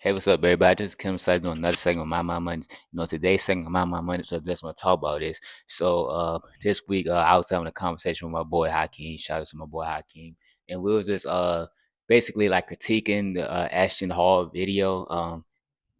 Hey, what's up, everybody? This is Kim Side doing another segment of My Money. Today's segment of My Money, so I just want to talk about this. This week, I was having a conversation with my boy Hakeem. Shout out to my boy Hakeem, and we was just basically like critiquing the Ashton Hall video.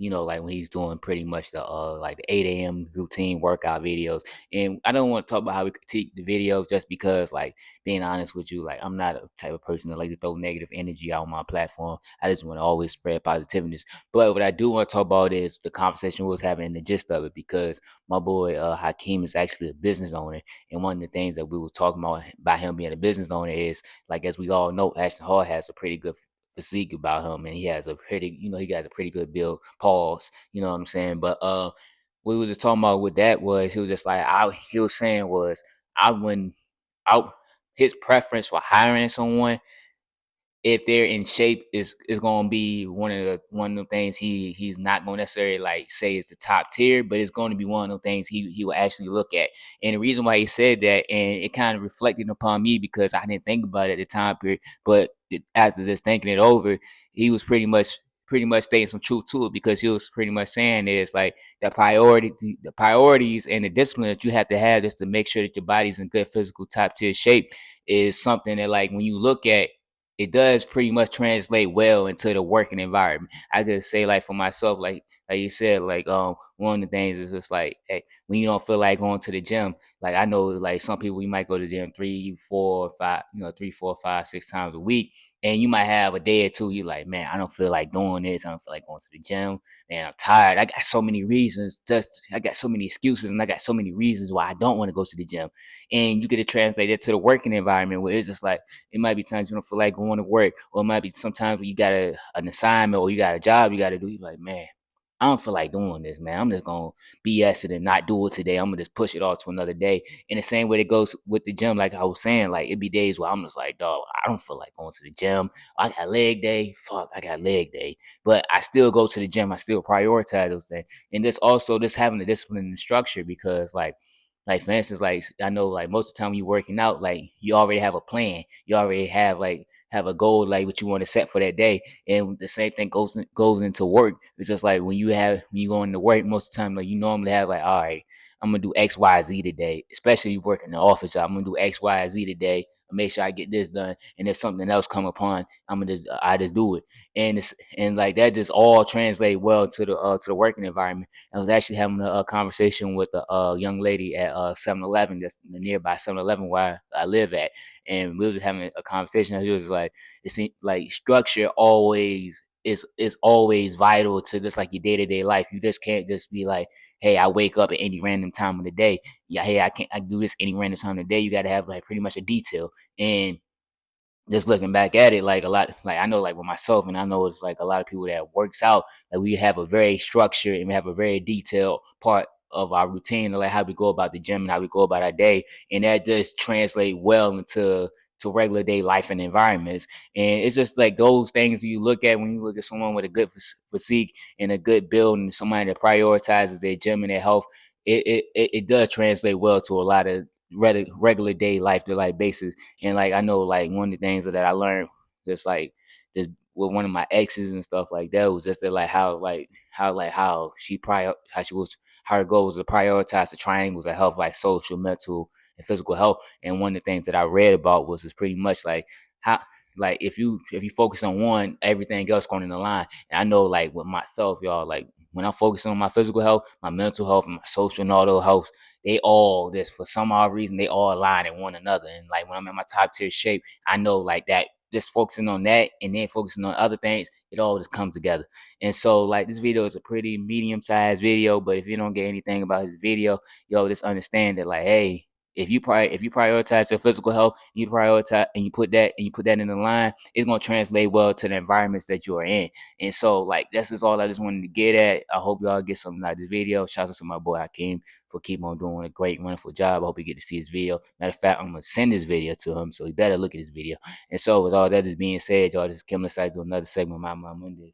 Like when he's doing pretty much the like the 8 a.m. routine workout videos. And I don't want to talk about how we critique the videos just because, like, being honest with you, like I'm not a type of person that like to throw negative energy out on my platform. I just want to always spread positiveness. But what I do want to talk about is the conversation we was having and the gist of it, because my boy Hakeem is actually a business owner. And one of the things that we were talking about him being a business owner is, like, as we all know, Ashton Hall has a pretty good physique about him, and he has a pretty, he got a pretty good build. Pause. You know what I'm saying? But what we was just talking about with that was, he was just like, he was saying was, I wouldn't out his preference for hiring someone, if they're in shape, is going to be one of the things he's not going to necessarily like say is the top tier, but it's going to be one of the things he will actually look at. And the reason why he said that, and it kind of reflected upon me because I didn't think about it at the time period, but after just thinking it over, he was pretty much stating some truth to it, because he was pretty much saying is like the priorities and the discipline that you have to have just to make sure that your body's in good physical top tier shape is something that, like, when you look at, it does pretty much translate well into the working environment. I could say, like, for myself, like you said, like, one of the things is just like, hey, when you don't feel like going to the gym, like, I know, like, some people, you might go to the gym 3, 4, 5, 6 times a week, and you might have a day or two, you like, man, I don't feel like doing this, I don't feel like going to the gym, man, I'm tired, I got so many reasons, I got so many excuses, and I got so many reasons why I don't want to go to the gym. And you get to translate it to the working environment, where it's just like, it might be times you don't feel like going to work, or it might be sometimes when you got an assignment or you got a job you got to do. You're like, man, I don't feel like doing this, man. I'm just gonna BS it and not do it today. I'm gonna just push it off to another day. In the same way that goes with the gym, like I was saying, like, it'd be days where I'm just like, dog, I don't feel like going to the gym. I got leg day. Fuck, I got leg day. But I still go to the gym. I still prioritize those things. And this having the discipline and structure, because like for instance, like, I know, like, most of the time when you're working out, like, you already have a plan. You already have a goal, like what you want to set for that day. And the same thing goes into work. It's just like when you go into work, most of the time, like, you normally have like, all right, I'm gonna do XYZ today. Especially if you work in the office job, I'm gonna do XYZ today. Make sure I get this done. And if something else come upon, I just do it. And like that just all translate well to the working environment. I was actually having a conversation with a young lady at 7-Eleven, that's the nearby 7-Eleven where I live at, and we was just having a conversation. And she was like, it seems like structure always is always vital to just like your day to day life. You just can't just be like, hey, I wake up at any random time of the day. Yeah, hey, I do this any random time of the day. You got to have like pretty much a detail. And just looking back at it, like, a lot, like, I know, like, with myself, and I know it's like a lot of people that works out, like, we have a very structured and we have a very detailed part of our routine, like how we go about the gym and how we go about our day. And that does translate well to regular day life and environments. And it's just like those things you look at when you look at someone with a good physique and a good build, and somebody that prioritizes their gym and their health. It does translate well to a lot of regular day life to life basis. And like, I know, like, one of the things that I learned, just like this with one of my exes and stuff like that, was just that, like, how she was, her goal was to prioritize the triangles of health, like social, mental, and physical health. And one of the things that I read about was just pretty much like how, like, if you focus on one, everything else going in the line. And I know, like, with myself, y'all, like, when I'm focusing on my physical health, my mental health, and my social and all those health, they all, this, for some odd reason, they all align in one another. And like, when I'm in my top tier shape, I know, like, that just focusing on that and then focusing on other things, it all just comes together. And so, like, this video is a pretty medium sized video, but if you don't get anything about this video, yo, just understand that, like, hey, if you prioritize your physical health, you prioritize and you put that in the line, it's gonna translate well to the environments that you are in. And so, like, this is all I just wanted to get at. I hope y'all get something out of this video. Shout out to my boy Hakeem for keep on doing a great, wonderful job. I hope you get to see his video. Matter of fact, I'm gonna send this video to him, so he better look at this video. And so, with all that is being said, y'all, just come inside to another segment of My Mondays.